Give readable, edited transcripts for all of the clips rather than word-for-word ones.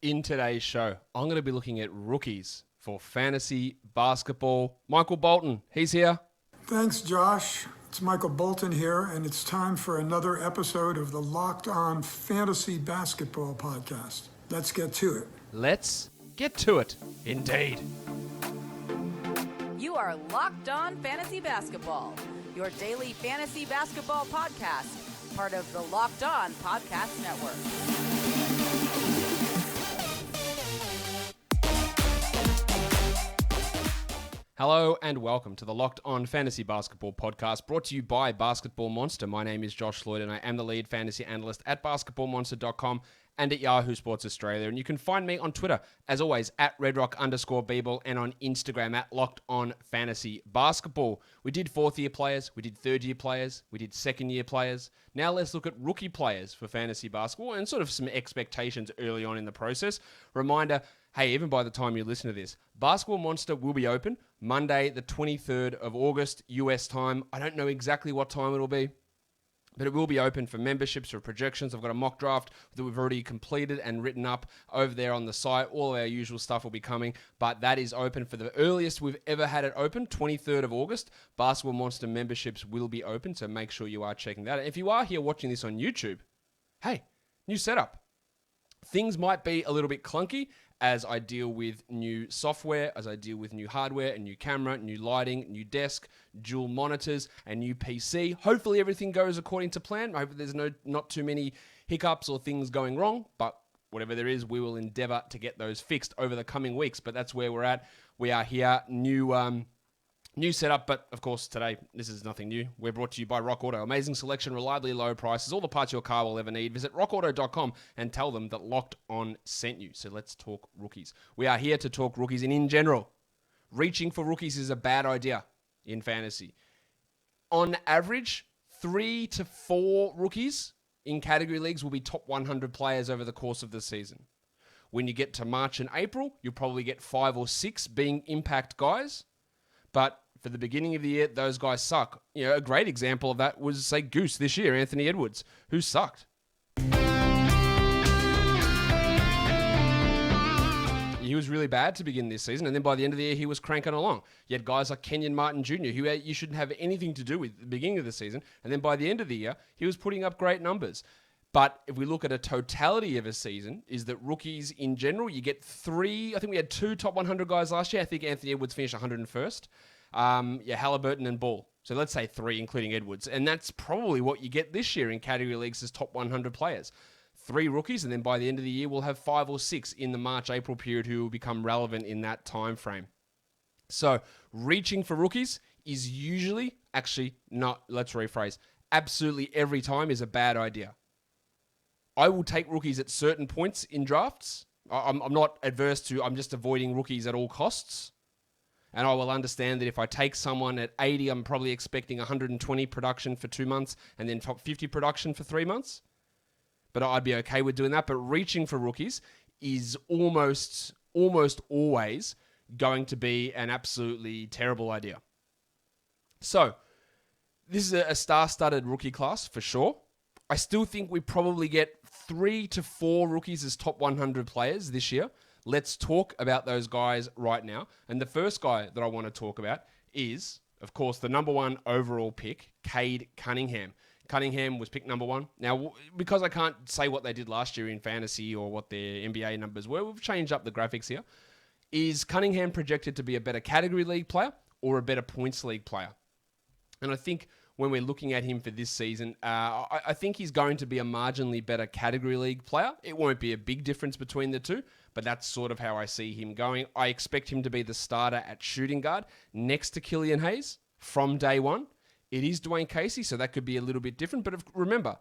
In today's show, I'm going to be looking at rookies for fantasy basketball. Michael Bolton, he's here. Thanks, Josh. It's Michael Bolton here, and it's time for another episode of the Locked On Fantasy Basketball Podcast. Let's get to it. Let's get to it, indeed. You are Locked On Fantasy Basketball, your daily fantasy basketball podcast, part of the Locked On Podcast Network. Hello and welcome to the Locked On Fantasy Basketball Podcast, brought to you by Basketball Monster. My name is Josh Lloyd and I am the lead fantasy analyst at basketballmonster.com and at Yahoo Sports Australia. And you can find me on Twitter, as always, at redrock_bball and on Instagram at Locked On Fantasy Basketball. We did fourth-year players, we did third-year players, we did second-year players. Now let's look at rookie players for fantasy basketball and sort of some expectations early on in the process. Reminder, hey, even by the time you listen to this, Basketball Monster will be open Monday, the 23rd of August, US time. I don't know exactly what time it'll be, but it will be open for memberships or projections. I've got a mock draft that we've already completed and written up over there on the site. All of our usual stuff will be coming, but that is open for the earliest we've ever had it open, 23rd of August. Basketball Monster memberships will be open, so make sure you are checking that. If you are here watching this on YouTube, hey, new setup. Things might be a little bit clunky as I deal with new software, as I deal with new hardware, a new camera, new lighting, new desk, dual monitors, and new PC. Hopefully everything goes according to plan. I hope there's not too many hiccups or things going wrong, but whatever there is, we will endeavor to get those fixed over the coming weeks. But that's where we're at. We are here, new setup, but of course today, this is nothing new. We're brought to you by Rock Auto. Amazing selection, reliably low prices, all the parts your car will ever need. Visit rockauto.com and tell them that Locked On sent you. So let's talk rookies. We are here to talk rookies, and in general, reaching for rookies is a bad idea in fantasy. On average, 3 to 4 rookies in category leagues will be top 100 players over the course of the season. When you get to March and April, you'll probably get 5 or 6 being impact guys. But for the beginning of the year, those guys suck. You know, a great example of that was, say, Goose this year, Anthony Edwards, who sucked. He was really bad to begin this season, and then by the end of the year, he was cranking along. You had guys like Kenyon Martin Jr., who you shouldn't have anything to do with at the beginning of the season, and then by the end of the year, he was putting up great numbers. But if we look at a totality of a season, is that rookies in general, you get 3, I think we had 2 top 100 guys last year. I think Anthony Edwards finished 101st. Halliburton and Ball. So let's say 3, including Edwards. And that's probably what you get this year in category leagues as top 100 players. 3 rookies, and then by the end of the year, we'll have 5 or 6 in the March-April period who will become relevant in that time frame. So reaching for rookies is usually, actually not, let's rephrase, absolutely every time is a bad idea. I will take rookies at certain points in drafts. I'm not adverse to, I'm just avoiding rookies at all costs. And I will understand that if I take someone at 80, I'm probably expecting 120 production for 2 months and then top 50 production for 3 months. But I'd be okay with doing that. But reaching for rookies is almost always going to be an absolutely terrible idea. So this is a star-studded rookie class for sure. I still think we probably get 3 to 4 rookies as top 100 players this year. Let's talk about those guys right now. And the first guy that I want to talk about is, of course, the number 1 overall pick, Cade Cunningham. Cunningham was picked number 1. Now, because I can't say what they did last year in fantasy or what their NBA numbers were, we've changed up the graphics here. Is Cunningham projected to be a better category league player or a better points league player? And I think when we're looking at him for this season, I think he's going to be a marginally better category league player. It won't be a big difference between the two, but that's sort of how I see him going. I expect him to be the starter at shooting guard next to Killian Hayes from day one. It is Dwayne Casey, so that could be a little bit different. But remember,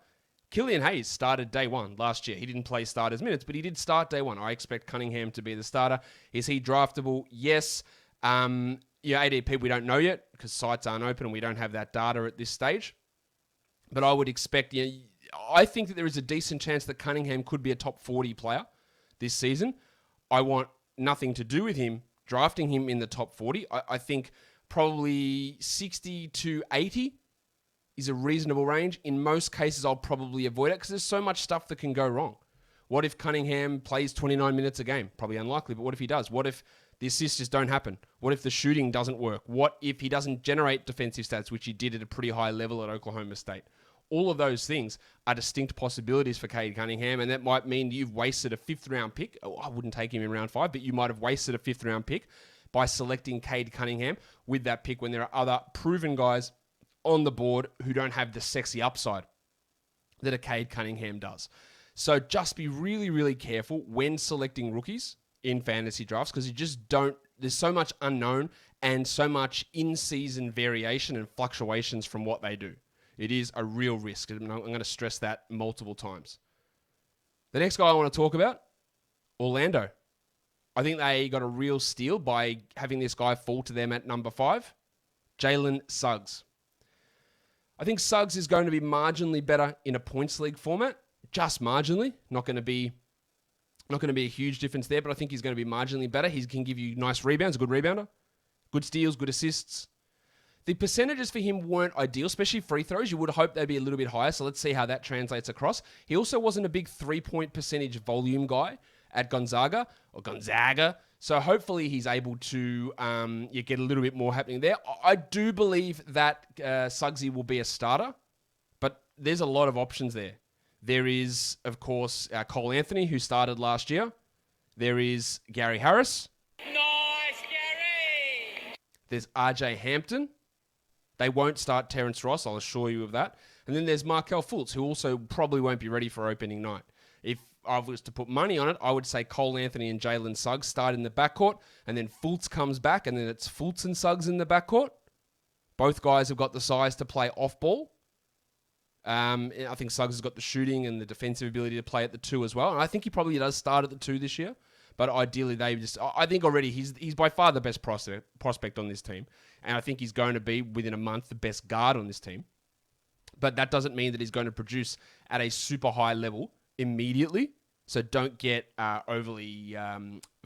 Killian Hayes started day one last year. He didn't play starters minutes, but he did start day one. I expect Cunningham to be the starter. Is he draftable? Yes. ADP, we don't know yet because sites aren't open and we don't have that data at this stage. But I would expect, I think that there is a decent chance that Cunningham could be a top 40 player this season. I want nothing to do with him drafting him in the top 40. I think probably 60 to 80 is a reasonable range. In most cases, I'll probably avoid it because there's so much stuff that can go wrong. What if Cunningham plays 29 minutes a game? Probably unlikely, but what if he does? What if the assists just don't happen? What if the shooting doesn't work? What if he doesn't generate defensive stats, which he did at a pretty high level at Oklahoma State? All of those things are distinct possibilities for Cade Cunningham, and that might mean you've wasted a 5th round pick. Oh, I wouldn't take him in round 5, but you might have wasted a 5th round pick by selecting Cade Cunningham with that pick when there are other proven guys on the board who don't have the sexy upside that a Cade Cunningham does. So just be really, really careful when selecting rookies in fantasy drafts, because you just don't, there's so much unknown and so much in-season variation and fluctuations from what they do. It is a real risk. I'm going to stress that multiple times. The next guy I want to talk about, Orlando. I think they got a real steal by having this guy fall to them at number 5, Jalen Suggs. I think Suggs is going to be marginally better in a points league format, just marginally. Not going to be a huge difference there, but I think he's going to be marginally better. He can give you nice rebounds, a good rebounder, good steals, good assists. The percentages for him weren't ideal, especially free throws. You would hope they'd be a little bit higher, so let's see how that translates across. He also wasn't a big 3-point percentage volume guy at Gonzaga, so hopefully he's able to get a little bit more happening there. I do believe that Suggsy will be a starter, but there's a lot of options there. There is, of course, Cole Anthony, who started last year. There is Gary Harris. Nice, Gary! There's RJ Hampton. They won't start Terrence Ross, I'll assure you of that. And then there's Markelle Fultz, who also probably won't be ready for opening night. If I was to put money on it, I would say Cole Anthony and Jalen Suggs start in the backcourt, and then Fultz comes back, and then it's Fultz and Suggs in the backcourt. Both guys have got the size to play off-ball. I think Suggs has got the shooting and the defensive ability to play at the 2 as well. And I think he probably does start at the 2 this year. But ideally, I think already he's by far the best prospect on this team. And I think he's going to be, within a month, the best guard on this team. But that doesn't mean that he's going to produce at a super high level immediately. So don't get overly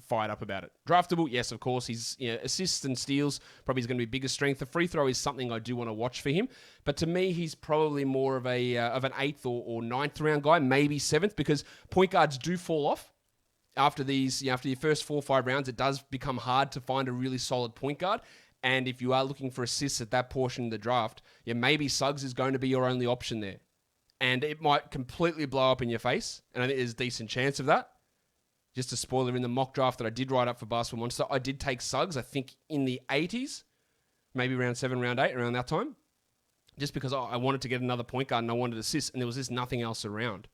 fired up about it. Draftable, yes, of course. He's assists and steals, probably is going to be biggest strength. The free throw is something I do want to watch for him. But to me, he's probably more of an 8th or 9th round guy, maybe 7th, because point guards do fall off. After these, after your first 4 or 5 rounds, it does become hard to find a really solid point guard. And if you are looking for assists at that portion of the draft, maybe Suggs is going to be your only option there. And it might completely blow up in your face. And I think there's a decent chance of that. Just a spoiler, in the mock draft that I did write up for Basketball Monster, I did take Suggs, I think, in the 80s. Maybe round 7, round 8, around that time. Just because I wanted to get another point guard and I wanted assists. And there was just nothing else around.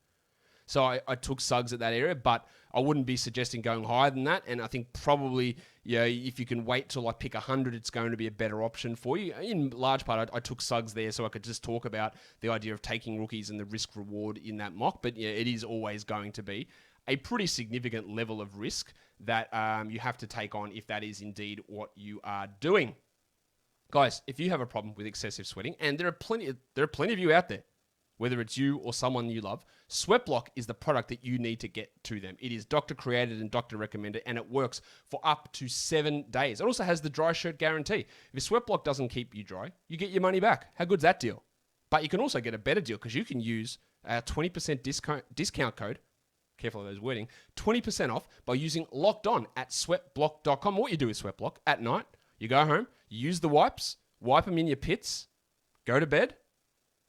So I took Suggs at that area, but I wouldn't be suggesting going higher than that. And I think probably, if you can wait till I pick 100, it's going to be a better option for you. In large part, I took Suggs there so I could just talk about the idea of taking rookies and the risk reward in that mock. But it is always going to be a pretty significant level of risk that you have to take on if that is indeed what you are doing. Guys, if you have a problem with excessive sweating, and there are plenty of you out there, whether it's you or someone you love, Sweatblock is the product that you need to get to them. It is doctor created and doctor recommended, and it works for up to 7 days. It also has the dry shirt guarantee. If Sweatblock doesn't keep you dry, you get your money back. How good's that deal? But you can also get a better deal because you can use a 20% discount code, careful of those wording, 20% off by using Locked On at sweatblock.com. What you do with Sweatblock at night, you go home, you use the wipes, wipe them in your pits, go to bed,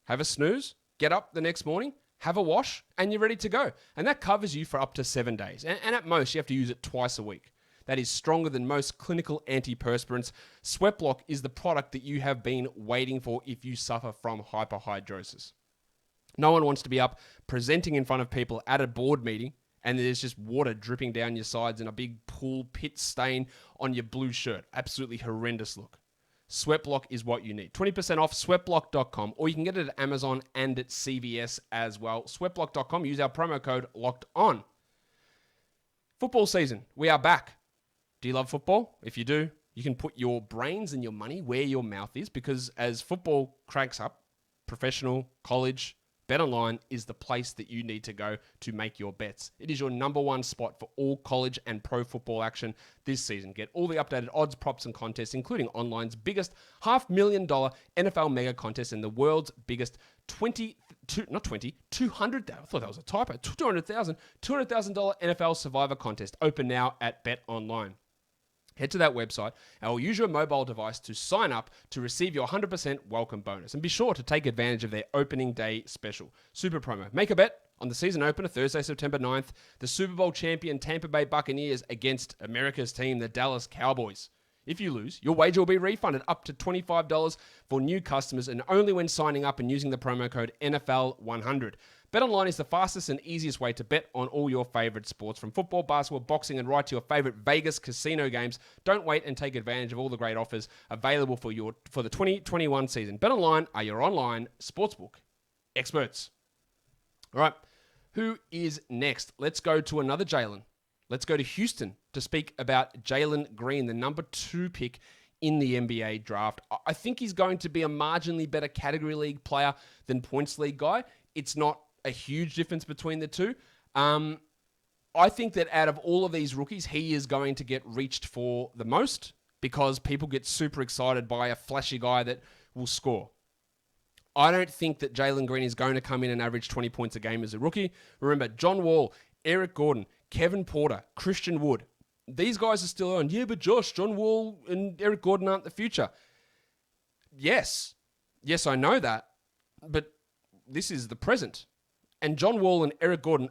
have a snooze, get up the next morning, have a wash, and you're ready to go. And that covers you for up to 7 days. And at most, you have to use it twice a week. That is stronger than most clinical antiperspirants. Sweatblock is the product that you have been waiting for if you suffer from hyperhidrosis. No one wants to be up presenting in front of people at a board meeting and there's just water dripping down your sides and a big pool pit stain on your blue shirt. Absolutely horrendous look. Sweatblock is what you need. 20% off sweatblock.com, or you can get it at Amazon and at CVS as well. Sweatblock.com, use our promo code LOCKEDON. Football season, we are back. Do you love football? If you do, you can put your brains and your money where your mouth is, because as football cranks up, professional, college, BetOnline is the place that you need to go to make your bets. It is your number one spot for all college and pro football action this season. Get all the updated odds, props, and contests, including online's biggest $500,000 NFL mega contest and the world's biggest $200,000. I thought that was a typo. $200,000 NFL Survivor contest. Open now at BetOnline. Head to that website and will use your mobile device to sign up to receive your 100% welcome bonus. And be sure to take advantage of their opening day special. Super promo. Make a bet on the season opener, Thursday, September 9th. The Super Bowl champion Tampa Bay Buccaneers against America's team, the Dallas Cowboys. If you lose, your wager will be refunded up to $25 for new customers and only when signing up and using the promo code NFL100. BetOnline is the fastest and easiest way to bet on all your favorite sports, from football, basketball, boxing, and right to your favorite Vegas casino games. Don't wait and take advantage of all the great offers available for the 2021 season. BetOnline are your online sportsbook experts. All right, who is next? Let's go to another Jalen. Let's go to Houston to speak about Jalen Green, the number 2 pick in the NBA draft. I think he's going to be a marginally better category league player than points league guy. It's not a huge difference between the two. I think that out of all of these rookies, he is going to get reached for the most because people get super excited by a flashy guy that will score. I don't think that Jalen Green is going to come in and average 20 points a game as a rookie. Remember, John Wall, Eric Gordon, Kevin Porter, Christian Wood. These guys are still on. Yeah, but Josh, John Wall and Eric Gordon aren't the future. Yes, I know that. But this is the present. And John Wall and Eric Gordon,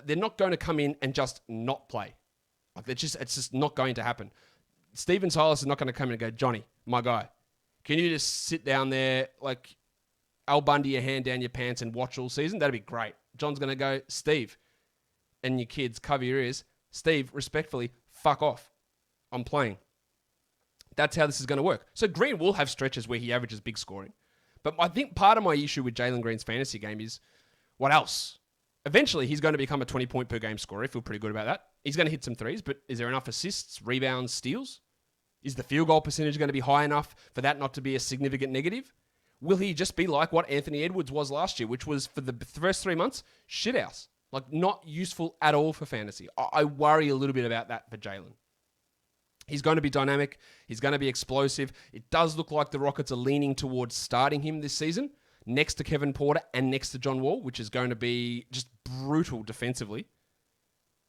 they're not going to come in and just not play. It's just not going to happen. Steven Silas is not going to come in and go, Johnny, my guy, can you just sit down there like Al Bundy, your hand down your pants and watch all season? That'd be great. John's going to go, Steve, and your kids, cover your ears. Steve, respectfully, fuck off. I'm playing. That's how this is going to work. So Green will have stretches where he averages big scoring. But I think part of my issue with Jalen Green's fantasy game is, what else? Eventually, he's going to become a 20-point per game scorer. I feel pretty good about that. He's going to hit some threes, but is there enough assists, rebounds, steals? Is the field goal percentage going to be high enough for that not to be a significant negative? Will he just be like what Anthony Edwards was last year, which was, for the first 3 months, shithouse? Like, not useful at all for fantasy. I worry a little bit about that for Jalen. He's going to be dynamic. He's going to be explosive. It does look like the Rockets are leaning towards starting him this season, next to Kevin Porter and next to John Wall, which is going to be just brutal defensively.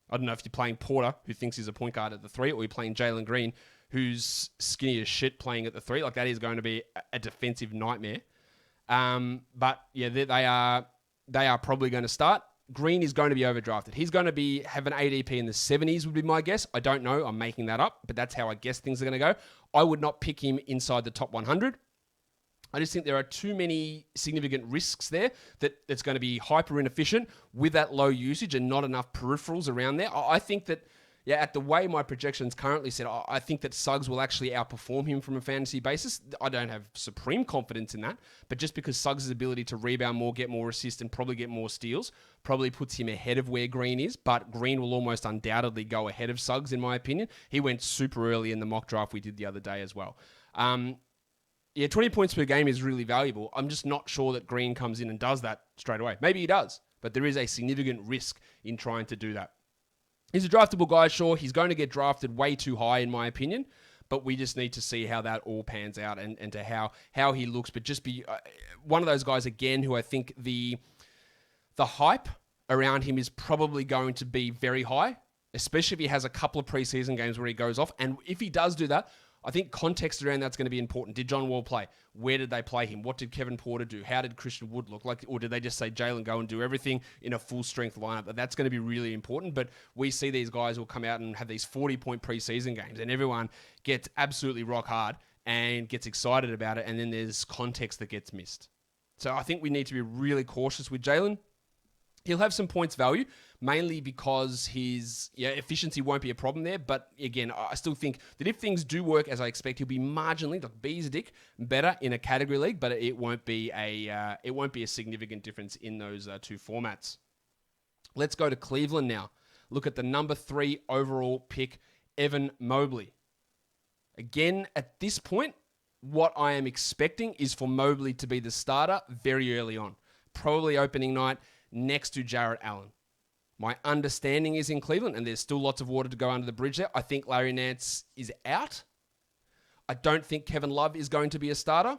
I don't know if you're playing Porter, who thinks he's a point guard at the 3, or you're playing Jalen Green, who's skinny as shit playing at the 3. Like, that is going to be a defensive nightmare. But yeah, they are probably going to start. Green is going to be overdrafted. He's going to have an ADP in the 70s would be my guess. I don't know. I'm making that up, but that's how I guess things are going to go. I would not pick him inside the top 100. I just think there are too many significant risks there that it's going to be hyper inefficient with that low usage and not enough peripherals around there. I think that, at the way my projections currently set, I think that Suggs will actually outperform him from a fantasy basis. I don't have supreme confidence in that, but just because Suggs' ability to rebound more, get more assists, and probably get more steals probably puts him ahead of where Green is, but Green will almost undoubtedly go ahead of Suggs, in my opinion. He went super early in the mock draft we did the other day as well. 20 points per game is really valuable. I'm just not sure that Green comes in and does that straight away. Maybe he does, but there is a significant risk in trying to do that. He's a draftable guy, sure. He's going to get drafted way too high, in my opinion, but we just need to see how that all pans out and to how he looks. But just be one of those guys, again, who I think the hype around him is probably going to be very high, especially if he has a couple of preseason games where he goes off. And if he does do that, I think context around that's going to be important. Did John Wall play? Where did they play him? What did Kevin Porter do? How did Christian Wood look like? Or did they just say, Jalen, go and do everything in a full-strength lineup? That's going to be really important. But we see these guys will come out and have these 40-point preseason games, and everyone gets absolutely rock hard and gets excited about it, and then there's context that gets missed. So I think we need to be really cautious with Jalen. He'll have some points value, mainly because his efficiency won't be a problem there. But again, I still think that if things do work as I expect, he'll be marginally, like bees a dick, better in a category league. But it won't be a significant difference in those two formats. Let's go to Cleveland now. Look at the number 3 overall pick, Evan Mobley. Again, at this point, what I am expecting is for Mobley to be the starter very early on. probably opening night next to Jarrett Allen. My understanding is in Cleveland, and there's still lots of water to go under the bridge there. I think Larry Nance is out. I don't think Kevin Love is going to be a starter.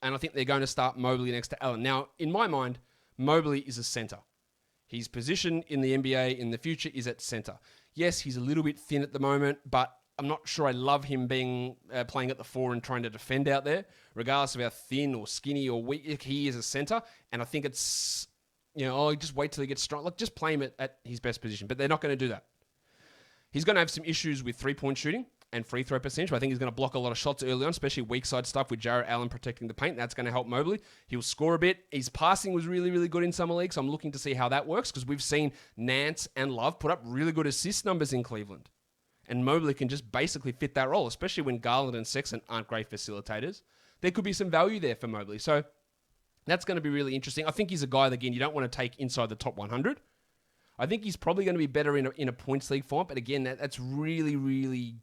And I think they're going to start Mobley next to Allen. Now, in my mind, Mobley is a center. His position in the NBA in the future is at center. Yes, he's a little bit thin at the moment, but I'm not sure I love him being playing at the 4 and trying to defend out there, regardless of how thin or skinny or weak he is a center. And I think it's, just wait till he gets strong. Like, just play him at his best position. But they're not going to do that. He's going to have some issues with three-point shooting and free throw percentage. But I think he's going to block a lot of shots early on, especially weak side stuff with Jarrett Allen protecting the paint. That's going to help Mobley. He'll score a bit. His passing was really, really good in Summer League, so I'm looking to see how that works because we've seen Nance and Love put up really good assist numbers in Cleveland. And Mobley can just basically fit that role, especially when Garland and Sexton aren't great facilitators. There could be some value there for Mobley. So that's going to be really interesting. I think he's a guy that, again, you don't want to take inside the top 100. I think he's probably going to be better in a points league form, but again, that's really, really,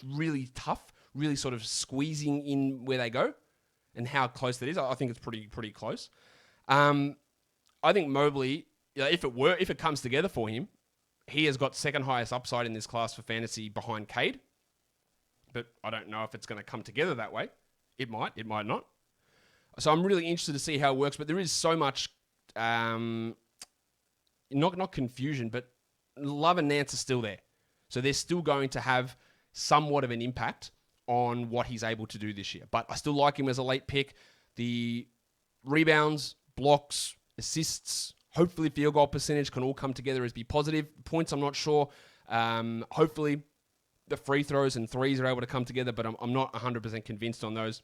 really tough, really sort of squeezing in where they go and how close that is. I think it's pretty close. I think Mobley, if it comes together for him, he has got second highest upside in this class for fantasy behind Cade, but I don't know if it's going to come together that way. It might not. So I'm really interested to see how it works, but there is so much, not confusion, but Love and Nance are still there. So they're still going to have somewhat of an impact on what he's able to do this year. But I still like him as a late pick. The rebounds, blocks, assists, hopefully field goal percentage can all come together as be positive. Points, I'm not sure. Hopefully the free throws and threes are able to come together, but I'm not 100% convinced on those.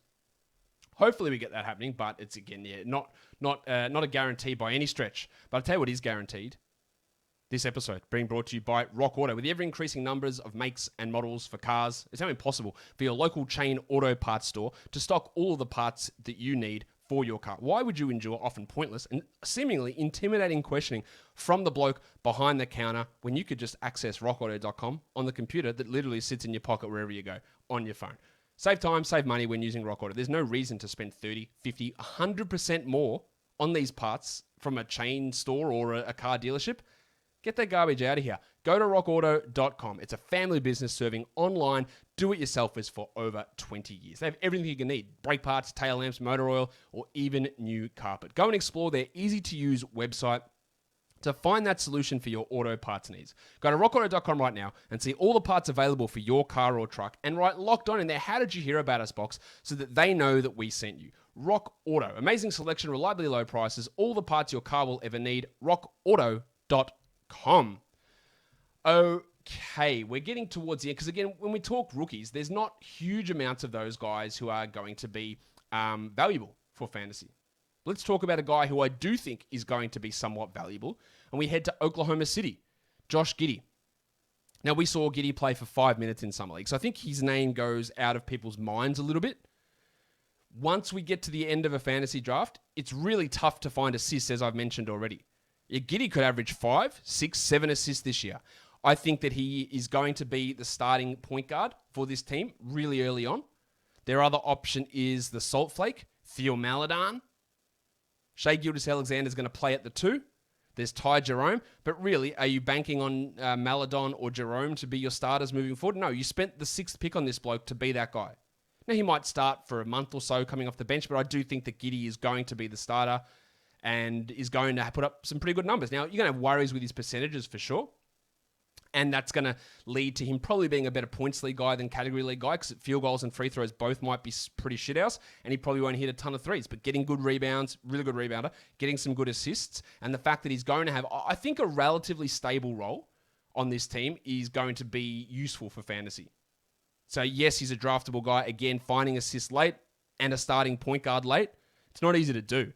Hopefully we get that happening, but it's, again, not a guarantee by any stretch. But I'll tell you what is guaranteed. This episode being brought to you by Rock Auto. With the ever-increasing numbers of makes and models for cars, it's now impossible for your local chain auto parts store to stock all of the parts that you need for your car. Why would you endure often pointless and seemingly intimidating questioning from the bloke behind the counter when you could just access rockauto.com on the computer that literally sits in your pocket wherever you go on your phone? Save time, save money when using Rock Auto. There's no reason to spend 30, 50, 100% more on these parts from a chain store or a car dealership. Get that garbage out of here. Go to rockauto.com. It's a family business serving online do-it-yourselfers for over 20 years. They have everything you can need. Brake parts, tail lamps, motor oil, or even new carpet. Go and explore their easy-to-use website to find that solution for your auto parts needs. Go to rockauto.com right now and see all the parts available for your car or truck and write Locked On in their How Did You Hear About Us box so that they know that we sent you. Rock Auto. Amazing selection, reliably low prices, all the parts your car will ever need. rockauto.com. Okay, we're getting towards the end because, again, when we talk rookies, there's not huge amounts of those guys who are going to be valuable for fantasy. Let's talk about a guy who I do think is going to be somewhat valuable, and we head to Oklahoma City, Josh Giddey. Now, we saw Giddey play for 5 minutes in Summer League, so I think his name goes out of people's minds a little bit. Once we get to the end of a fantasy draft, it's really tough to find assists, as I've mentioned already. Giddey could average 5, 6, 7 assists this year. I think that he is going to be the starting point guard for this team really early on. Their other option is the Salt Flake, Theo Maledon. Shai Gilgeous-Alexander is going to play at the 2. There's Ty Jerome. But really, are you banking on Maledon or Jerome to be your starters moving forward? No, you spent the 6th pick on this bloke to be that guy. Now, he might start for a month or so coming off the bench, but I do think that Giddey is going to be the starter and is going to put up some pretty good numbers. Now, you're going to have worries with his percentages for sure. And that's going to lead to him probably being a better points league guy than category league guy because field goals and free throws both might be pretty shithouse and he probably won't hit a ton of threes. But getting good rebounds, really good rebounder, getting some good assists, and the fact that he's going to have, I think, a relatively stable role on this team is going to be useful for fantasy. So yes, he's a draftable guy. Again, finding assists late and a starting point guard late, it's not easy to do.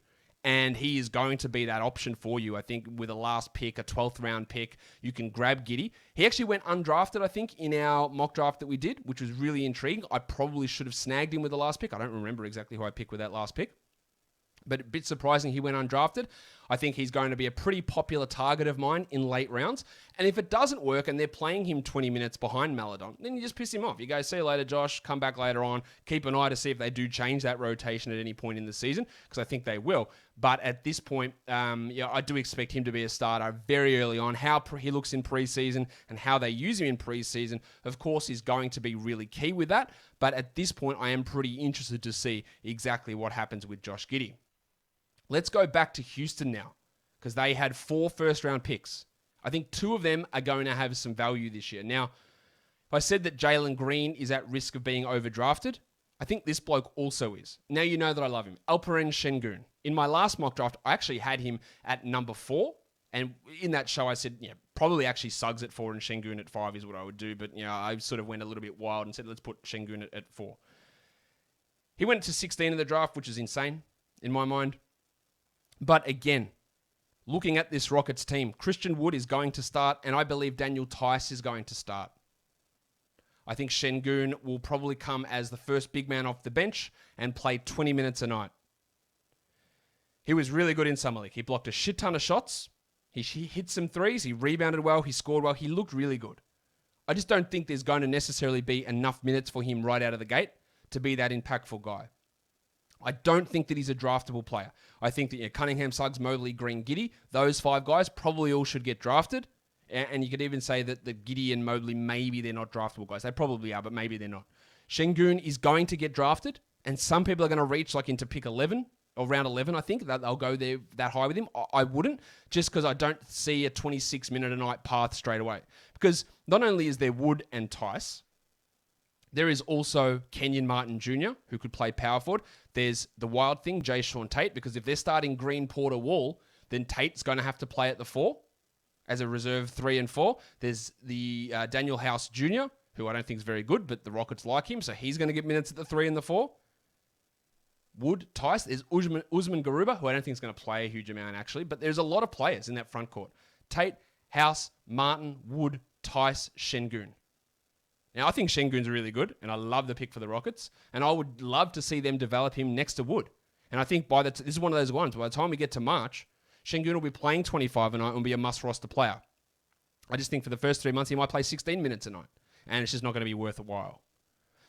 And he is going to be that option for you. I think with a last pick, a 12th round pick, you can grab Giddey. He actually went undrafted, I think, in our mock draft that we did, which was really intriguing. I probably should have snagged him with the last pick. I don't remember exactly who I picked with that last pick. But a bit surprising he went undrafted. I think he's going to be a pretty popular target of mine in late rounds. And if it doesn't work and they're playing him 20 minutes behind Maladon, then you just piss him off. You go, see you later, Josh. Come back later on. Keep an eye to see if they do change that rotation at any point in the season, because I think they will. But at this point, I do expect him to be a starter very early on. How he looks in preseason and how they use him in preseason, of course, is going to be really key with that. But at this point, I am pretty interested to see exactly what happens with Josh Giddey. Let's go back to Houston now, because they had 4 first-round picks. I think 2 of them are going to have some value this year. Now, if I said that Jalen Green is at risk of being overdrafted, I think this bloke also is. Now you know that I love him. ALPEREN ŞENGÜN. In my last mock draft, I actually had him at number 4. And in that show, I said, probably actually Suggs at 4 and ŠENGÜN at 5 is what I would do. But, I sort of went a little bit wild and said, let's put ŠENGÜN at 4. He went to 16 in the draft, which is insane in my mind. But again, looking at this Rockets team, Christian Wood is going to start, and I believe Daniel Tice is going to start. I think ŠENGÜN will probably come as the first big man off the bench and play 20 minutes a night. He was really good in Summer League. He blocked a shit ton of shots. He hit some threes. He rebounded well. He scored well. He looked really good. I just don't think there's going to necessarily be enough minutes for him right out of the gate to be that impactful guy. I don't think that he's a draftable player. I think that Cunningham, Suggs, Mobley, Green, GIDDEY, those 5 guys probably all should get drafted. And you could even say that the GIDDEY and Mobley, maybe they're not draftable guys. They probably are, but maybe they're not. ŠENGÜN is going to get drafted, and some people are going to reach into pick 11 or round 11, I think. That they'll go there that high with him. I wouldn't, just because I don't see a 26-minute-a-night path straight away. Because not only is there Wood and Tice, there is also Kenyon Martin Jr., who could play power forward. There's the wild thing, Jae'Sean Tate, because if they're starting Green, Porter, Wall, then Tate's going to have to play at the 4 as a reserve 3 and 4. There's the Daniel House Jr., who I don't think is very good, but the Rockets like him, so he's going to get minutes at the 3 and the 4. Wood, Tice. There's Usman Garuba, who I don't think is going to play a huge amount, actually, but there's a lot of players in that front court. Tate, House, Martin, Wood, Tice, ŠENGÜN. Now, I think ŠENGÜN's really good, and I love the pick for the Rockets, and I would love to see them develop him next to Wood. And I think this is one of those ones, by the time we get to March, ŠENGÜN will be playing 25 a night and will be a must-roster player. I just think for the first 3 months, he might play 16 minutes a night, and it's just not going to be worth a while.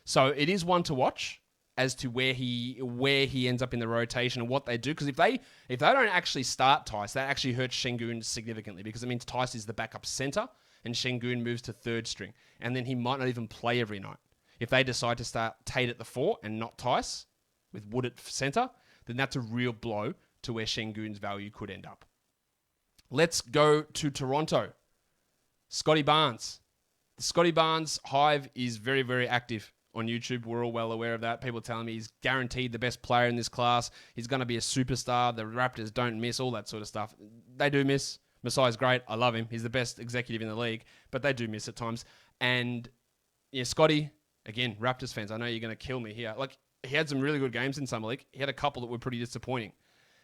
So it is one to watch as to where he ends up in the rotation and what they do, because if they don't actually start Tice, that actually hurts ŠENGÜN significantly, because it means Tice is the backup center, and ŠENGÜN moves to 3rd string. And then he might not even play every night. If they decide to start Tate at the 4 and not Tice, with Wood at center, then that's a real blow to where ŠENGÜN's value could end up. Let's go to Toronto. Scottie Barnes. The Scottie Barnes hive is very, very active on YouTube. We're all well aware of that. People telling me he's guaranteed the best player in this class. He's going to be a superstar. The Raptors don't miss, all that sort of stuff. They do miss. Masai's great. I love him. He's the best executive in the league, but they do miss at times. And Scottie, again, Raptors fans, I know you're going to kill me here. He had some really good games in Summer League. He had a couple that were pretty disappointing.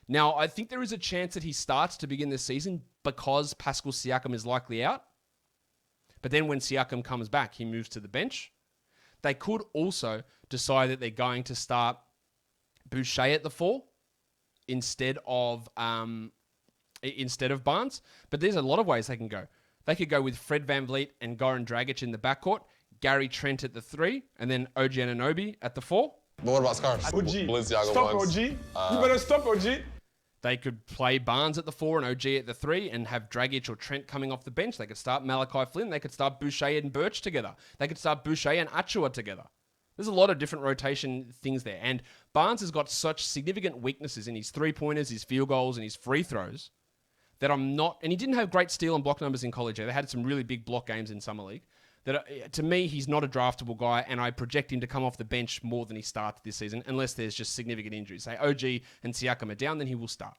Now, I think there is a chance that he starts to begin this season because Pascal Siakam is likely out. But then when Siakam comes back, he moves to the bench. They could also decide that they're going to start Boucher at the 4 instead of Barnes. But there's a lot of ways they can go. They could go with Fred VanVleet and Goran Dragic in the backcourt, Gary Trent at the 3, and then OG Anunoby at the 4. But what about scarves? OG. Balenciaga Stop ones. OG. You better stop OG. They could play Barnes at the 4 and OG at the 3 and have Dragic or Trent coming off the bench. They could start Malachi Flynn. They could start Boucher and Birch together. They could start Boucher and Achua together. There's a lot of different rotation things there. And Barnes has got such significant weaknesses in his 3-pointers, his field goals, and his free throws that I'm not... And he didn't have great steal and block numbers in college. They had some really big block games in Summer League. That to me, he's not a draftable guy, and I project him to come off the bench more than he starts this season, unless there's just significant injuries. Say OG and Siakam are down, then he will start.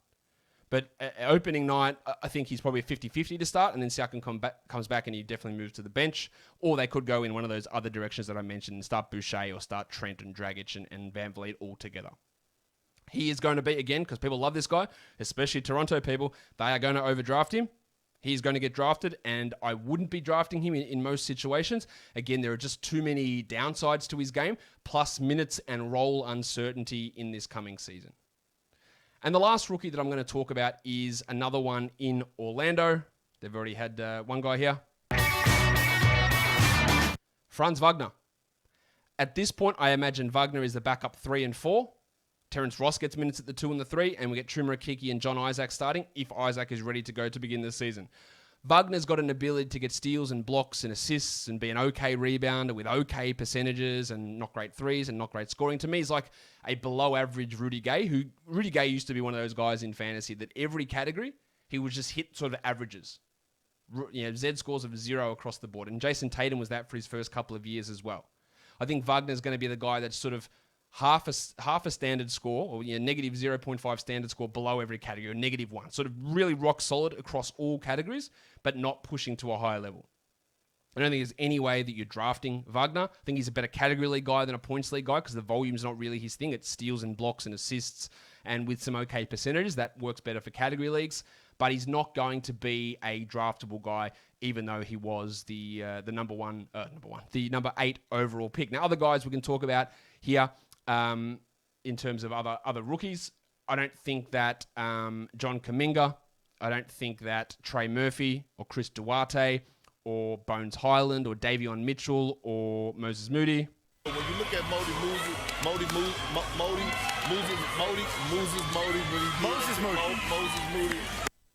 But opening night, I think he's probably a 50-50 to start, and then Siakam comes back and he definitely moves to the bench. Or they could go in one of those other directions that I mentioned and start Boucher or start Trent and Dragic and VanVleet all together. He is going to be, again, because people love this guy, especially Toronto people, they are going to overdraft him. He's going to get drafted, and I wouldn't be drafting him in most situations. Again, there are just too many downsides to his game, plus minutes and role uncertainty in this coming season. And the last rookie that I'm going to talk about is another one in Orlando. They've already had one guy here. FRANZ Wagner. At this point, I imagine Wagner is the backup 3 and 4. Terrence Ross gets minutes at the 2 and the 3, and we get Truma Akiki and John Isaac starting if Isaac is ready to go to begin the season. Wagner's got an ability to get steals and blocks and assists and be an okay rebounder with okay percentages and not great threes and not great scoring. To me, he's like a below-average Rudy Gay, Rudy Gay used to be one of those guys in fantasy that every category, he would just hit sort of averages. Z scores of 0 across the board. And Jason Tatum was that for his first couple of years as well. I think Wagner's going to be the guy that's sort of half a standard score, or negative 0.5 standard score below every category, or -1. Sort of really rock solid across all categories, but not pushing to a higher level. I don't think there's any way that you're drafting Wagner. I think he's a better category league guy than a points league guy because the volume's not really his thing. It's steals and blocks and assists, and with some okay percentages, that works better for category leagues. But he's not going to be a draftable guy, even though he was the number 8 overall pick. Now, other guys we can talk about here in terms of other rookies. I don't think that John Kuminga, I don't think that Trey Murphy or Chris Duarte or Bones Highland or Davion Mitchell or Moses Moody. When you look at Moses Moody.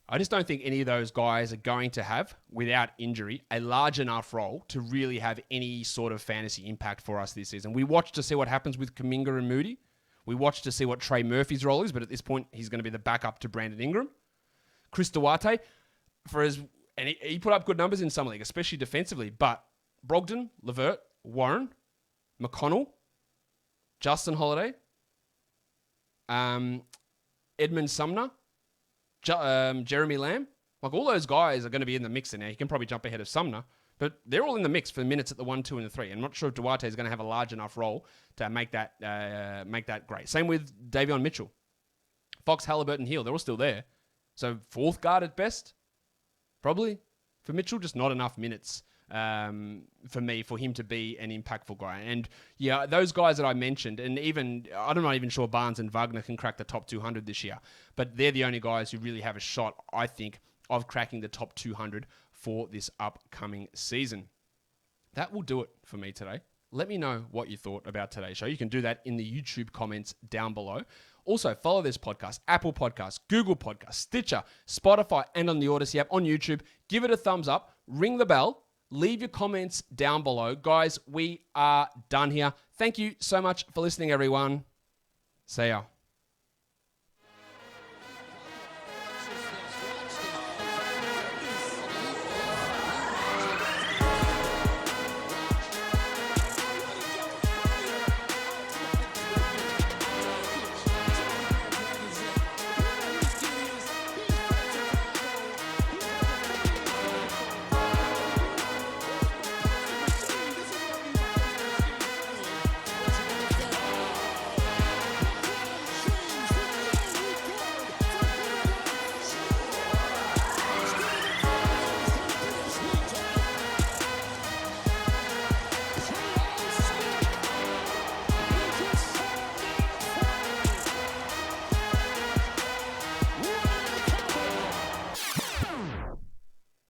I just don't think any of those guys are going to have, without injury, a large enough role to really have any sort of fantasy impact for us this season. We watch to see what happens with Kuminga and Moody. We watch to see what Trey Murphy's role is, but at this point, he's going to be the backup to Brandon Ingram. Chris Duarte, he put up good numbers in Summer League, especially defensively, but Brogdon, Levert, Warren, McConnell, Justin Holiday, Edmund Sumner, Jeremy Lamb, like all those guys are going to be in the mix now. He can probably jump ahead of Sumner, but they're all in the mix for minutes at the 1, 2, and the 3. I'm not sure if Duarte is going to have a large enough role to make that great. Same with Davion Mitchell, Fox, Halliburton, Hill. They're all still there. So 4th guard at best, probably. For Mitchell, just not enough minutes for me for him to be an impactful guy. And yeah, those guys that I mentioned, and even I'm not even sure Barnes and Wagner can crack the top 200 this year, but they're the only guys who really have a shot, I think, of cracking the top 200 for this upcoming season. That will do it for me today. Let me know what you thought about today's show. You can do that in the YouTube comments down below. Also, follow this podcast, Apple Podcasts, Google Podcasts, Stitcher, Spotify, and on the Odyssey app on YouTube. Give it a thumbs up, ring the bell, leave your comments down below. Guys, we are done here. Thank you so much for listening, everyone. See ya.